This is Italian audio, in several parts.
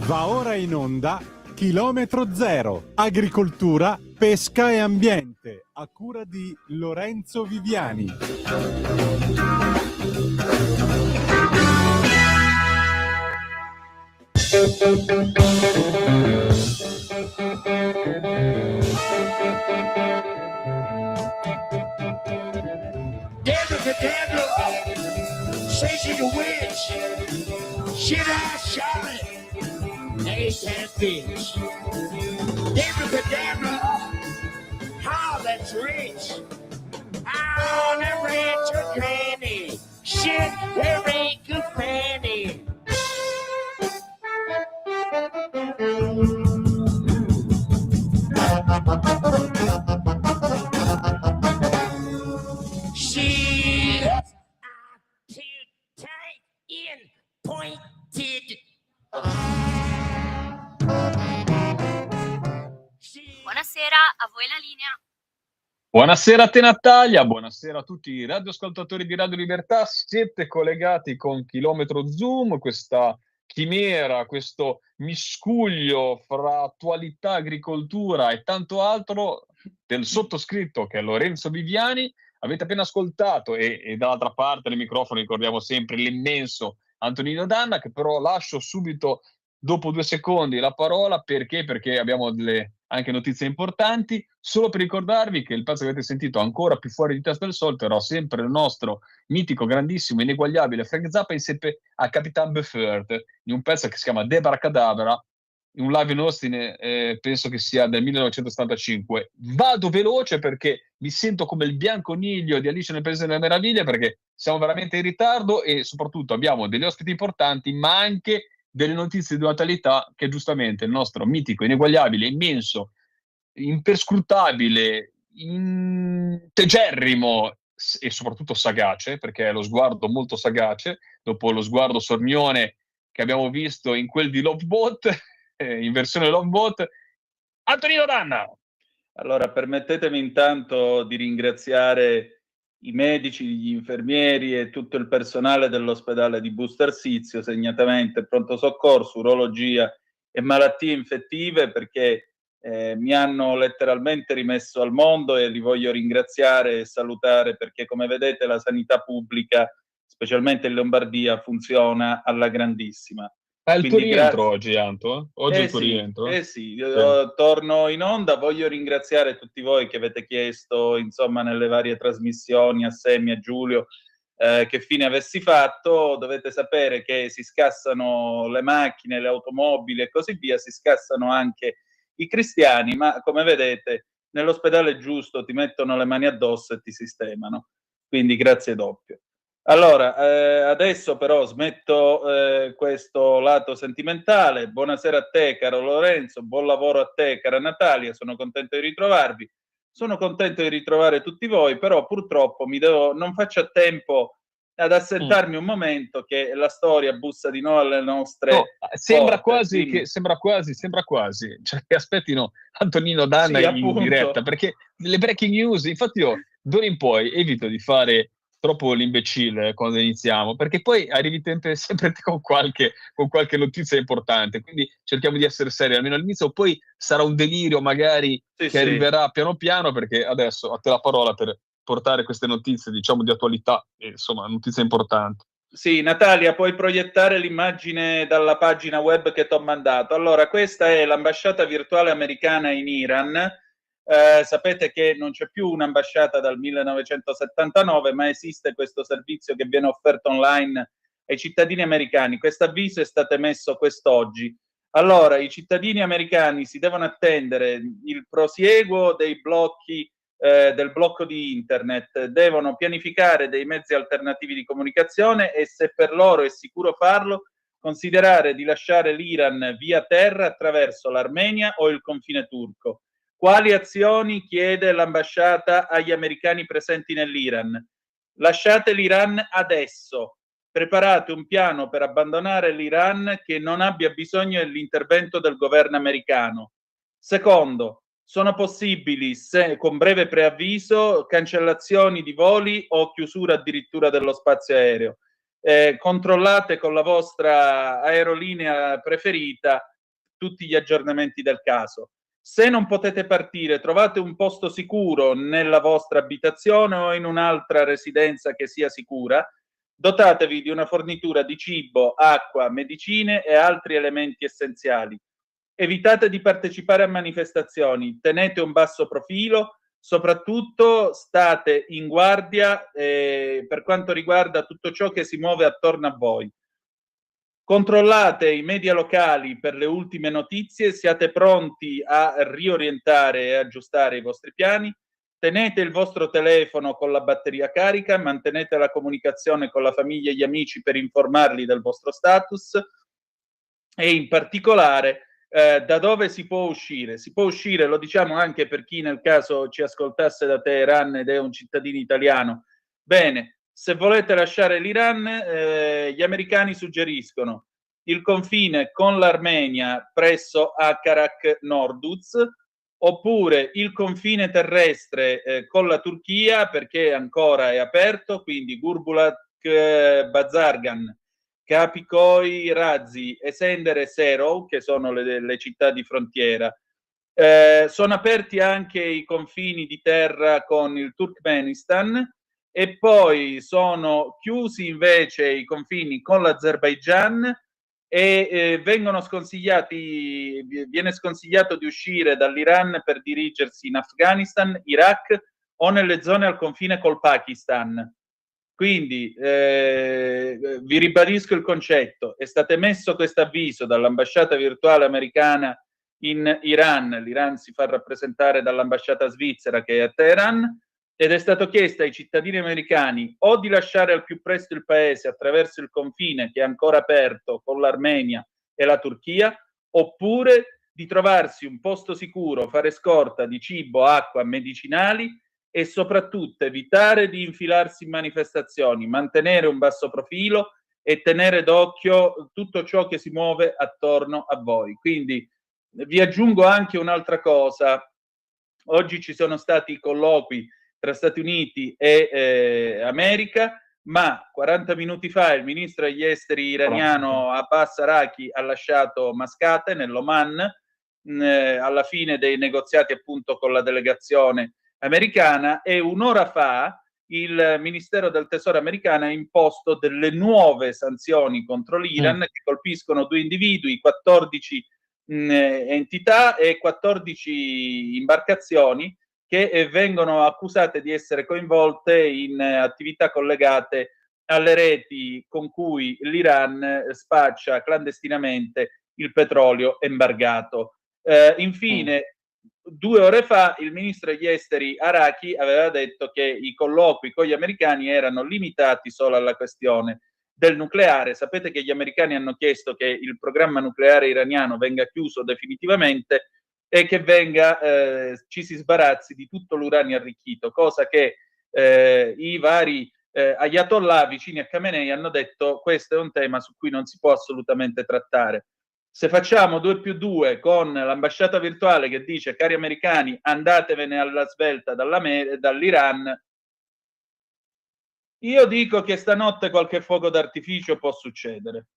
Va ora in onda Chilometro Zero, agricoltura, pesca e ambiente, a cura di Lorenzo Viviani. Deborah, say she's a witch. Shit-ass Charlotte. Eight-head bitch. Deborah, how that's rich. Oh, that rich or granny. Shit, there ain't good fanny. She's too tight and pointed. Buonasera, a voi la linea. Buonasera a te Natalia, buonasera a tutti i radioascoltatori di Radio Libertà. Siete collegati con Chilometro Zoom, questa chimera, questo miscuglio fra attualità, agricoltura e tanto altro del sottoscritto che è Lorenzo Viviani. Avete appena ascoltato e dall'altra parte del microfono ricordiamo sempre l'immenso Antonino Danna, che però lascio subito dopo 2 secondi la parola perché abbiamo delle anche notizie importanti. Solo per ricordarvi che il pezzo che avete sentito ancora più fuori di testa del solito era sempre il nostro mitico, grandissimo, ineguagliabile Frank Zappa insieme a Capitan Beefheart in un pezzo che si chiama Debra Cadabra, in un live in Austin, penso che sia del 1975. Vado veloce perché mi sento come il bianconiglio di Alice nel Paese delle Meraviglie, perché siamo veramente in ritardo e soprattutto abbiamo degli ospiti importanti, ma anche delle notizie di attualità che giustamente il nostro mitico, ineguagliabile, immenso, imperscrutabile, integerrimo e soprattutto sagace, perché è lo sguardo molto sagace, dopo lo sguardo sornione che abbiamo visto in quel di Lovebot, in versione Lovebot, Antonino Danna. Allora, permettetemi intanto di ringraziare i medici, gli infermieri e tutto il personale dell'ospedale di Bustarsizio, segnatamente pronto soccorso, urologia e malattie infettive, perché mi hanno letteralmente rimesso al mondo e li voglio ringraziare e salutare, perché come vedete la sanità pubblica, specialmente in Lombardia, funziona alla grandissima. È il tuo Quindi rientro oggi, Anto? Oggi è il tuo sì, rientro? sì, torno in onda. Voglio ringraziare tutti voi che avete chiesto, insomma, nelle varie trasmissioni, a Semi, a Giulio, che fine avessi fatto. Dovete sapere che si scassano le macchine, le automobili e così via, si scassano anche i cristiani, ma come vedete nell'ospedale giusto ti mettono le mani addosso e ti sistemano. Quindi grazie doppio. Allora, adesso però smetto questo lato sentimentale. Buonasera a te, caro Lorenzo, buon lavoro a te, cara Natalia, sono contento di ritrovarvi. Sono contento di ritrovare tutti voi, però purtroppo non faccio a tempo ad assentarmi un momento che la storia bussa di nuovo alle nostre sembra porte, quasi, cioè che aspettino Antonino Danna sì, in diretta, perché le breaking news, infatti io d'ora in poi evito di fare troppo l'imbecille quando iniziamo, perché poi arrivi sempre con qualche notizia importante, quindi cerchiamo di essere seri almeno all'inizio, poi sarà un delirio magari che arriverà piano piano, perché adesso a te la parola per portare queste notizie, diciamo, di attualità, e, insomma, notizie importanti. Sì, Natalia, puoi proiettare l'immagine dalla pagina web che ti ho mandato. Allora, questa è l'ambasciata virtuale americana in Iran. Sapete che non c'è più un'ambasciata dal 1979, ma esiste questo servizio che viene offerto online ai cittadini americani. Questo avviso è stato emesso quest'oggi. Allora, i cittadini americani si devono attendere il prosieguo dei blocchi del blocco di internet, devono pianificare dei mezzi alternativi di comunicazione e, se per loro è sicuro farlo, considerare di lasciare l'Iran via terra attraverso l'Armenia o il confine turco. Quali azioni chiede l'ambasciata agli americani presenti nell'Iran? Lasciate l'Iran adesso. Preparate un piano per abbandonare l'Iran che non abbia bisogno dell'intervento del governo americano. Secondo, sono possibili, con breve preavviso, cancellazioni di voli o chiusura addirittura dello spazio aereo. controllate con la vostra aerolinea preferita tutti gli aggiornamenti del caso. Se non potete partire, trovate un posto sicuro nella vostra abitazione o in un'altra residenza che sia sicura. Dotatevi di una fornitura di cibo, acqua, medicine e altri elementi essenziali. Evitate di partecipare a manifestazioni, tenete un basso profilo, soprattutto state in guardia per quanto riguarda tutto ciò che si muove attorno a voi. Controllate i media locali per le ultime notizie, siate pronti a riorientare e aggiustare i vostri piani, tenete il vostro telefono con la batteria carica, mantenete la comunicazione con la famiglia e gli amici per informarli del vostro status e in particolare da dove si può uscire. Si può uscire, lo diciamo anche per chi nel caso ci ascoltasse da Teheran ed è un cittadino italiano. Bene, se volete lasciare l'Iran, gli americani suggeriscono il confine con l'Armenia presso Akarak Norduz, oppure il confine terrestre con la Turchia, perché ancora è aperto, quindi Gurbulak Bazargan, Kapikoy, Razi, Esender e Serov, che sono le città di frontiera. Sono aperti anche i confini di terra con il Turkmenistan e poi sono chiusi invece i confini con l'Azerbaigian e viene sconsigliato di uscire dall'Iran per dirigersi in Afghanistan, Iraq o nelle zone al confine col Pakistan. Quindi vi ribadisco il concetto: è stato emesso questo avviso dall'ambasciata virtuale americana in Iran, l'Iran si fa rappresentare dall'ambasciata svizzera che è a Teheran, ed è stato chiesto ai cittadini americani o di lasciare al più presto il paese attraverso il confine che è ancora aperto con l'Armenia e la Turchia, oppure di trovarsi un posto sicuro, fare scorta di cibo, acqua, medicinali e soprattutto evitare di infilarsi in manifestazioni, mantenere un basso profilo e tenere d'occhio tutto ciò che si muove attorno a voi. Quindi vi aggiungo anche un'altra cosa: oggi ci sono stati colloqui tra Stati Uniti e America, ma 40 minuti fa il ministro degli esteri iraniano Abbas Araki ha lasciato Mascate nell'Oman alla fine dei negoziati appunto con la delegazione americana, e un'ora fa il Ministero del Tesoro americano ha imposto delle nuove sanzioni contro l'Iran che colpiscono 2 individui, 14 entità e 14 imbarcazioni che vengono accusate di essere coinvolte in attività collegate alle reti con cui l'Iran spaccia clandestinamente il petrolio embargato. Infine, 2 ore fa il ministro degli esteri Araki aveva detto che i colloqui con gli americani erano limitati solo alla questione del nucleare. Sapete che gli americani hanno chiesto che il programma nucleare iraniano venga chiuso definitivamente e che ci si sbarazzi di tutto l'uranio arricchito, cosa che i vari ayatollah vicini a Khamenei hanno detto: questo è un tema su cui non si può assolutamente trattare. Se facciamo 2+2 con l'ambasciata virtuale che dice: cari americani, andatevene alla svelta dall'Iran, io dico che stanotte qualche fuoco d'artificio può succedere.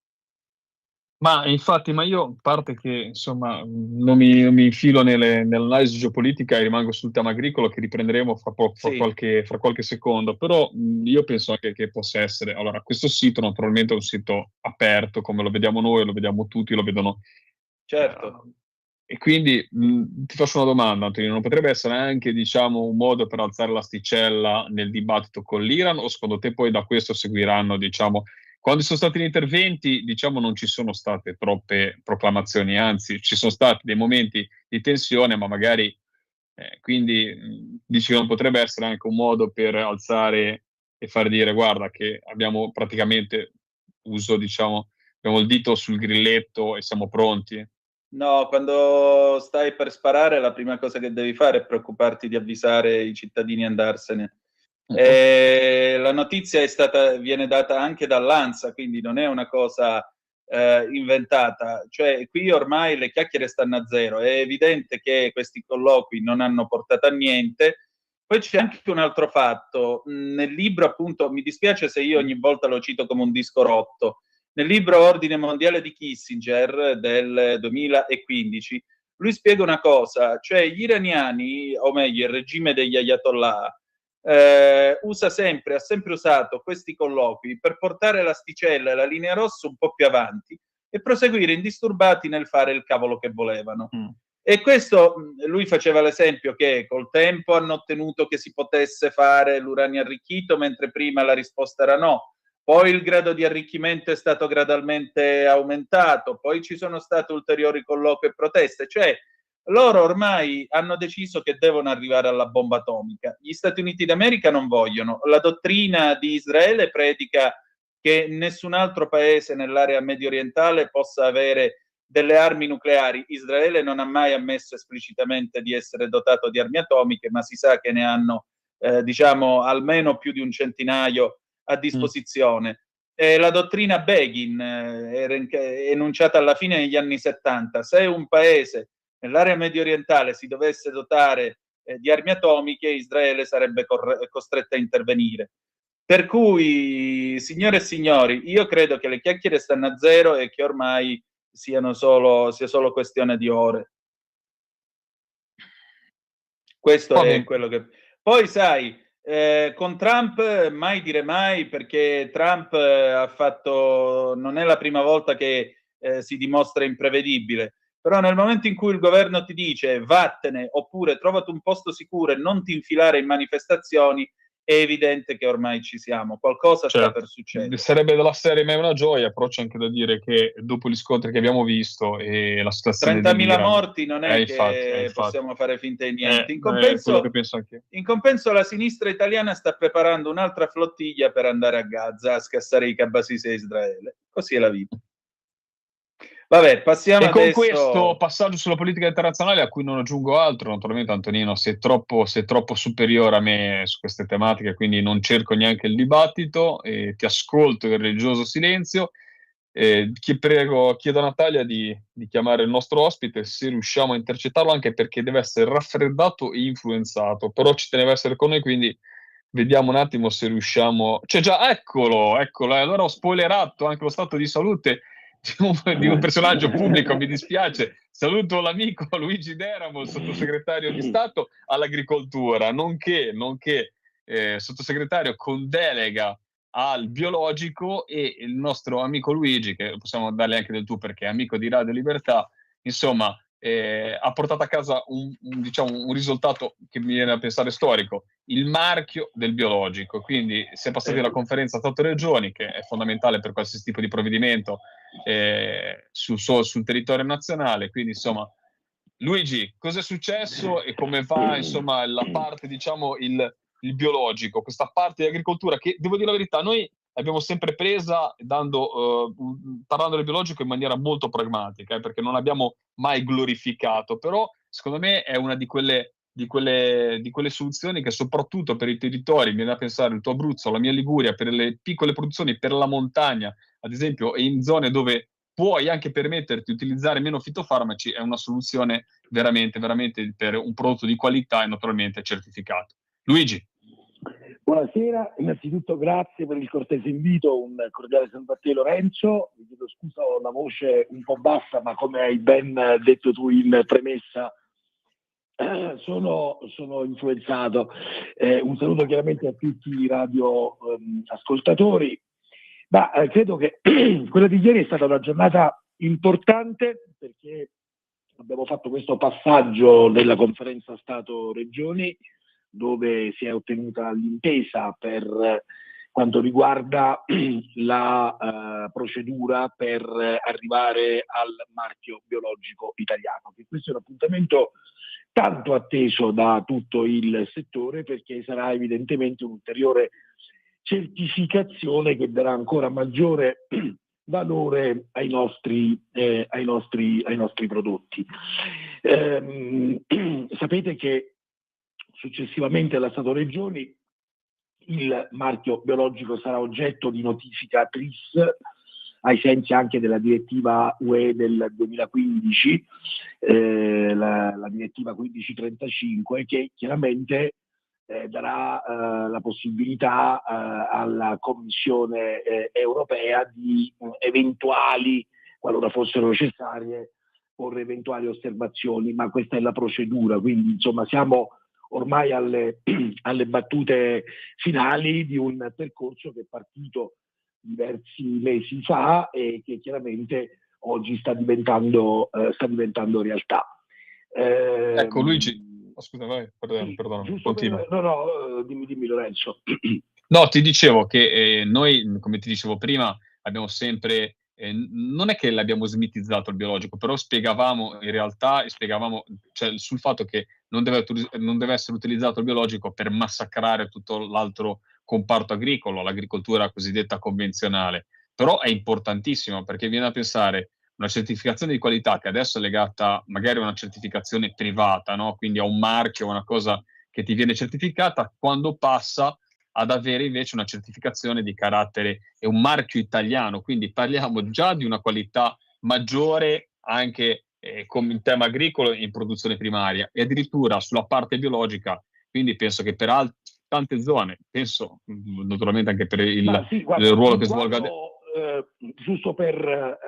Ma infatti, io, a parte che insomma non mi infilo nell'analisi geopolitica e rimango sul tema agricolo che riprenderemo fra qualche secondo, però io penso anche che possa essere, allora, questo sito naturalmente è un sito aperto come lo vediamo noi, lo vediamo tutti, lo vedono. Certo. E quindi ti faccio una domanda, Antonino: non potrebbe essere anche, diciamo, un modo per alzare l'asticella nel dibattito con l'Iran, o secondo te poi da questo seguiranno, diciamo, quando sono stati gli interventi, diciamo, non ci sono state troppe proclamazioni, anzi ci sono stati dei momenti di tensione, ma magari quindi dici che non potrebbe essere anche un modo per alzare e far dire: guarda che abbiamo praticamente abbiamo il dito sul grilletto e siamo pronti? No, quando stai per sparare la prima cosa che devi fare è preoccuparti di avvisare i cittadini a andarsene. La notizia viene data anche dall'ANSA, quindi non è una cosa inventata. Cioè, qui ormai le chiacchiere stanno a zero. È evidente che questi colloqui non hanno portato a niente Poi c'è anche un altro fatto. Nel libro, appunto, mi dispiace se io ogni volta lo cito come un disco rotto, nel libro Ordine Mondiale di Kissinger del 2015, lui spiega una cosa, cioè gli iraniani, o meglio il regime degli ayatollah, ha sempre usato questi colloqui per portare l'asticella e la linea rossa un po' più avanti e proseguire indisturbati nel fare il cavolo che volevano. E questo, lui faceva l'esempio che col tempo hanno ottenuto che si potesse fare l'uranio arricchito, mentre prima la risposta era no. Poi il grado di arricchimento è stato gradualmente aumentato, poi ci sono state ulteriori colloqui e proteste, cioè loro ormai hanno deciso che devono arrivare alla bomba atomica. Gli Stati Uniti d'America non vogliono. La dottrina di Israele predica che nessun altro paese nell'area medio orientale possa avere delle armi nucleari. Israele non ha mai ammesso esplicitamente di essere dotato di armi atomiche, ma si sa che ne hanno, diciamo, almeno più di un centinaio a disposizione. La dottrina Begin era enunciata alla fine degli anni 70. Se un paese nell'area medio orientale si dovesse dotare di armi atomiche, Israele sarebbe costretta a intervenire. Per cui, signore e signori, io credo che le chiacchiere stanno a zero e che ormai sia solo questione di ore. Questo è quello che... Poi sai, con Trump mai dire mai, perché Trump non è la prima volta che si dimostra imprevedibile, però nel momento in cui il governo ti dice vattene oppure trovati un posto sicuro e non ti infilare in manifestazioni, è evidente che ormai ci siamo, qualcosa sta per succedere. Sarebbe della serie ma è una gioia, però c'è anche da dire che dopo gli scontri che abbiamo visto e la situazione 30.000 morti non è che infatti. possiamo fare finta di niente. In quello che penso anche io. In compenso la sinistra italiana sta preparando un'altra flottiglia per andare a Gaza a scassare i cabasisi a Israele. Così è la vita. Vabbè, passiamo con adesso... questo passaggio sulla politica internazionale, a cui non aggiungo altro, naturalmente Antonino sei troppo superiore a me su queste tematiche, quindi non cerco neanche il dibattito, ti ascolto in religioso silenzio. Chiedo a Natalia di chiamare il nostro ospite, se riusciamo a intercettarlo, anche perché deve essere raffreddato e influenzato, però ci teneva a essere con noi, quindi vediamo un attimo se riusciamo... Cioè già, eccolo, allora ho spoilerato anche lo stato di salute di un personaggio pubblico, mi dispiace. Saluto l'amico Luigi Deramo, sottosegretario di Stato all'agricoltura, nonché sottosegretario con delega al biologico, e il nostro amico Luigi, che possiamo darle anche del tu perché è amico di Radio Libertà, insomma, ha portato a casa un risultato che mi viene a pensare storico, il marchio del biologico. Quindi si è passati alla conferenza a 8 regioni, che è fondamentale per qualsiasi tipo di provvedimento sul territorio nazionale. Quindi insomma, Luigi, cosa è successo e come va insomma la parte, diciamo, il biologico, questa parte di agricoltura che, devo dire la verità, noi l'abbiamo sempre presa parlando del biologico in maniera molto pragmatica, perché non abbiamo mai glorificato, però secondo me è una di quelle soluzioni che, soprattutto per i territori, mi viene da pensare il tuo Abruzzo, la mia Liguria, per le piccole produzioni, per la montagna ad esempio, e in zone dove puoi anche permetterti di utilizzare meno fitofarmaci, è una soluzione veramente per un prodotto di qualità e naturalmente certificato. Luigi. Buonasera, innanzitutto grazie per il cortese invito, un cordiale saluto a te Lorenzo, mi chiedo scusa, ho una voce un po' bassa, ma come hai ben detto tu in premessa sono influenzato. Un saluto chiaramente a tutti i radio ascoltatori, ma credo che quella di ieri è stata una giornata importante perché abbiamo fatto questo passaggio della conferenza Stato-Regioni, dove si è ottenuta l'intesa per quanto riguarda la procedura per arrivare al marchio biologico italiano. Che questo è un appuntamento tanto atteso da tutto il settore, perché sarà evidentemente un'ulteriore certificazione che darà ancora maggiore valore ai nostri prodotti. Sapete che successivamente alla Stato-Regioni il marchio biologico sarà oggetto di notifica TRIS ai sensi anche della direttiva UE del 2015, la direttiva 1535, che chiaramente darà la possibilità alla Commissione europea di eventuali, qualora fossero necessarie, porre eventuali osservazioni, ma questa è la procedura, quindi insomma siamo ormai alle battute finali di un percorso che è partito diversi mesi fa e che chiaramente oggi sta diventando realtà. Ecco Luigi, scusa, vai, perdona, continua. Dimmi Lorenzo. No, ti dicevo che noi, come ti dicevo prima, abbiamo sempre, non è che l'abbiamo smitizzato il biologico, però spiegavamo cioè, sul fatto che non deve essere utilizzato il biologico per massacrare tutto l'altro comparto agricolo, l'agricoltura cosiddetta convenzionale. Però è importantissimo, perché viene a pensare una certificazione di qualità che adesso è legata magari a una certificazione privata, no? Quindi a un marchio, una cosa che ti viene certificata, quando passa ad avere invece una certificazione di carattere e un marchio italiano, quindi parliamo già di una qualità maggiore anche in tema agricolo e in produzione primaria, e addirittura sulla parte biologica, quindi penso che per tante zone, penso naturalmente anche per il ruolo che svolga giusto per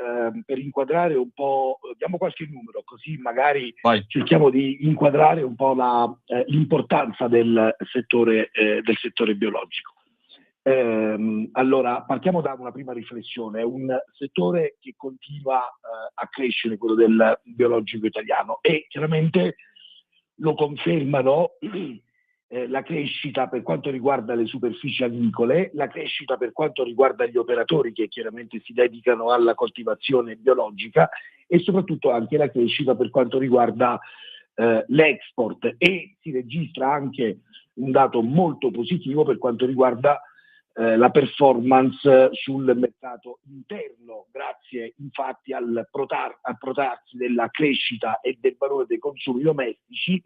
inquadrare un po', diamo qualche numero, così magari cerchiamo di inquadrare un po' l'importanza del settore biologico. Allora, partiamo da una prima riflessione. È un settore che continua a crescere, quello del biologico italiano, e chiaramente lo confermano la crescita per quanto riguarda le superfici agricole, la crescita per quanto riguarda gli operatori che chiaramente si dedicano alla coltivazione biologica, e soprattutto anche la crescita per quanto riguarda l'export, e si registra anche un dato molto positivo per quanto riguarda la performance sul mercato interno, grazie infatti al protrarsi della crescita e del valore dei consumi domestici.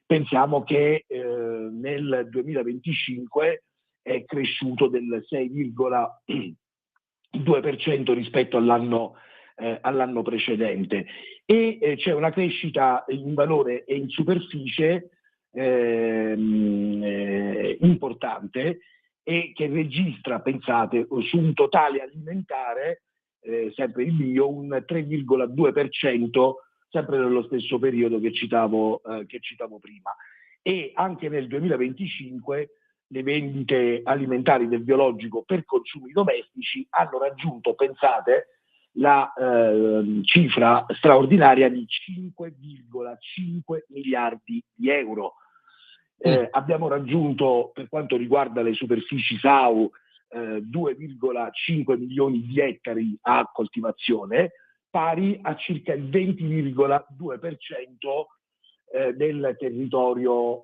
Pensiamo che nel 2025 è cresciuto del 6,2% rispetto all'anno precedente, e c'è una crescita in valore e in superficie importante, e che registra, pensate, su un totale alimentare, sempre il bio, un 3,2%, sempre nello stesso periodo che citavo prima. E anche nel 2025 le vendite alimentari del biologico per consumi domestici hanno raggiunto, pensate, la cifra straordinaria di 5,5 miliardi di euro. Abbiamo raggiunto, per quanto riguarda le superfici SAU, 2,5 milioni di ettari a coltivazione, pari a circa il 20,2% del territorio,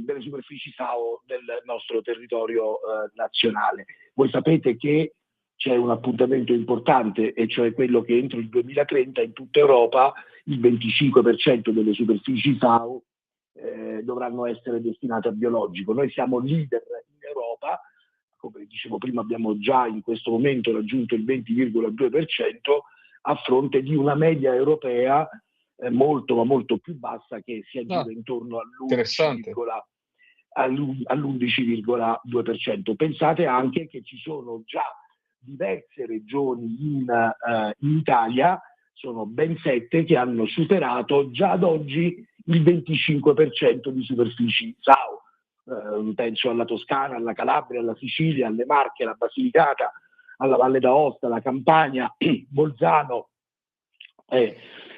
delle superfici SAU del nostro territorio nazionale. Voi sapete che c'è un appuntamento importante, e cioè quello che entro il 2030 in tutta Europa il 25% delle superfici SAU dovranno essere destinate a biologico. Noi siamo leader in Europa, come dicevo prima abbiamo già in questo momento raggiunto il 20,2%, a fronte di una media europea molto ma molto più bassa, che si aggira intorno all'11,2%. Pensate anche che ci sono già diverse regioni in Italia, sono ben 7, che hanno superato già ad oggi il 25% di superfici SAU. Penso alla Toscana, alla Calabria, alla Sicilia, alle Marche, alla Basilicata, alla Valle d'Aosta, alla Campania, Bolzano.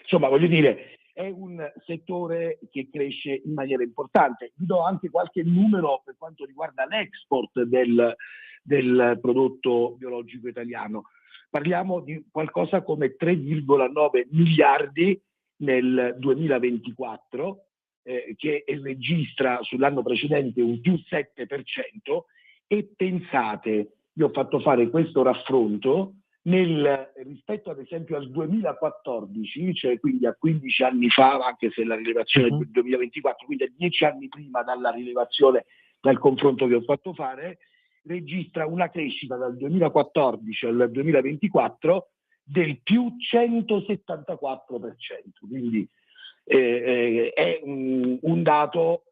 Insomma, voglio dire, è un settore che cresce in maniera importante. Vi do anche qualche numero per quanto riguarda l'export del prodotto biologico italiano. Parliamo di qualcosa come 3,9 miliardi nel 2024, che registra sull'anno precedente un più 7%, e pensate, io ho fatto fare questo raffronto rispetto ad esempio al 2014, cioè quindi a 15 anni fa, anche se la rilevazione è del 2024, quindi a 10 anni prima dalla rilevazione, dal confronto che ho fatto fare, registra una crescita dal 2014 al 2024 del più 174%, quindi è un dato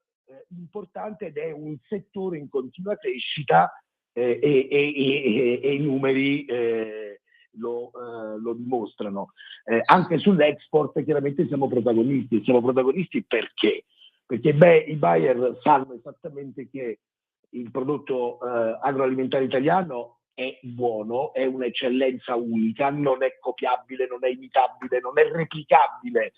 importante ed è un settore in continua crescita e i numeri lo dimostrano. Anche sull'export chiaramente siamo protagonisti perché? Perché i buyer sanno esattamente che il prodotto agroalimentare italiano è buono, è un'eccellenza unica, non è copiabile, non è imitabile, non è replicabile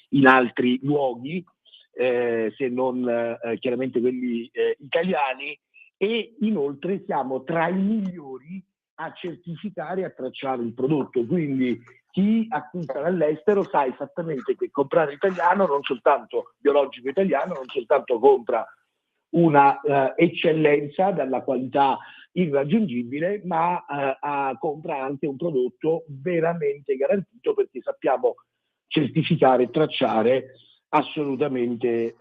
in altri luoghi, se non chiaramente quelli italiani, e inoltre siamo tra i migliori a certificare e a tracciare il prodotto. Quindi chi acquista dall'estero sa esattamente che comprare italiano, non soltanto biologico italiano, non soltanto compra una eccellenza dalla qualità irraggiungibile, ma compra anche un prodotto veramente garantito, perché sappiamo certificare e tracciare assolutamente.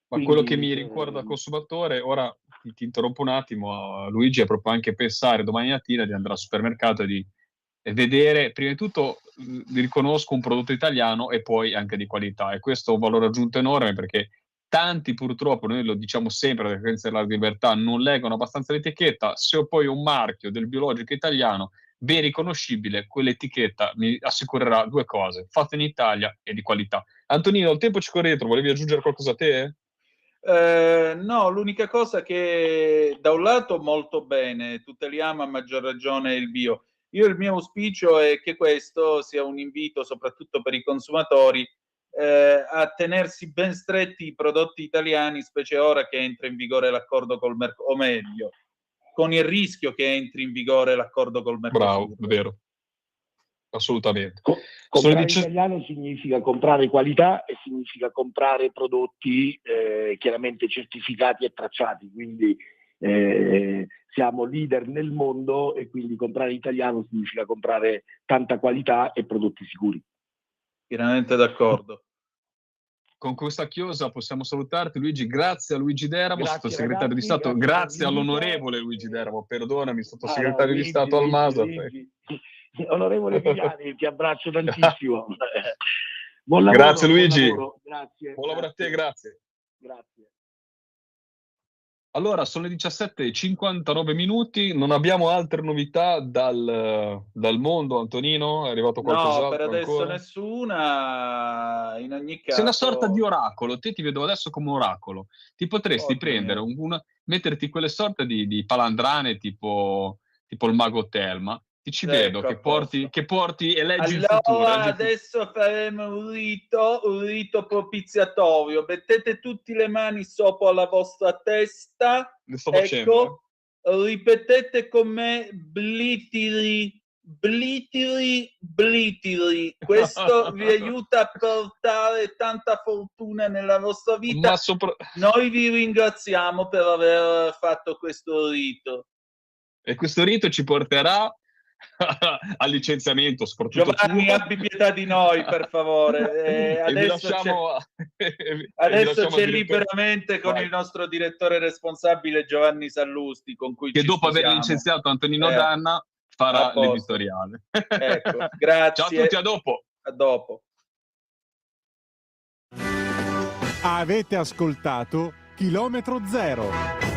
Ma quello che mi ricorda consumatore, ora ti interrompo un attimo, Luigi, è proprio anche pensare domani mattina di andare al supermercato e di vedere, prima di tutto riconosco un prodotto italiano e poi anche di qualità, e questo è un valore aggiunto enorme, perché tanti purtroppo, noi lo diciamo sempre, la Frequenza della Libertà, non leggono abbastanza l'etichetta. Se ho poi un marchio del biologico italiano ben riconoscibile, quell'etichetta mi assicurerà due cose: fatto in Italia e di qualità. Antonino, il tempo ci corre dietro, volevi aggiungere qualcosa a te? No, l'unica cosa che da un lato molto bene, tuteliamo a maggior ragione il bio. Il mio auspicio è che questo sia un invito soprattutto per i consumatori a tenersi ben stretti i prodotti italiani, specie ora che entra in vigore l'accordo col Mercosur, o meglio, con il rischio che entri in vigore l'accordo col Mercosur. Bravo, vero. Assolutamente. Comprare italiano significa comprare qualità e significa comprare prodotti chiaramente certificati e tracciati, quindi siamo leader nel mondo, e quindi comprare italiano significa comprare tanta qualità e prodotti sicuri. Pienamente d'accordo. Con questa chiosa possiamo salutarti, Luigi. Grazie a Luigi Deramo, sottosegretario di ragazzi, Stato. Grazie all'onorevole Luigi Deramo, perdonami, sottosegretario di Stato al Masaf. Onorevole Viviani, ti abbraccio tantissimo. Buon lavoro. Grazie Luigi. Buon lavoro. Grazie. Buon lavoro a te, grazie. Grazie. Allora, sono le 17:59 minuti, non abbiamo altre novità dal mondo, Antonino? È arrivato qualcos'altro? No, per adesso ancora? Nessuna, in ogni caso... Sei una sorta di oracolo, te ti vedo adesso come oracolo. Ti potresti prendere metterti quelle sorte di palandrane tipo il mago Telma. Ti ci vedo che porti e leggi il futuro. Allora adesso faremo un rito propiziatorio. Mettete tutti le mani sopra la vostra testa. Le sto facendo. Ripetete con me: blitiri, blitiri, blitiri. Questo vi aiuta a portare tanta fortuna nella vostra vita. Noi vi ringraziamo per aver fatto questo rito. E questo rito ci porterà al licenziamento, soprattutto Giovanni, abbi pietà di noi, per favore. Adesso c'è liberamente con il nostro direttore responsabile Giovanni Sallusti, con cui che dopo aver licenziato Antonino Danna farà l'editoriale. Ecco, grazie. Ciao a tutti, a dopo. A dopo. Avete ascoltato Chilometro Zero.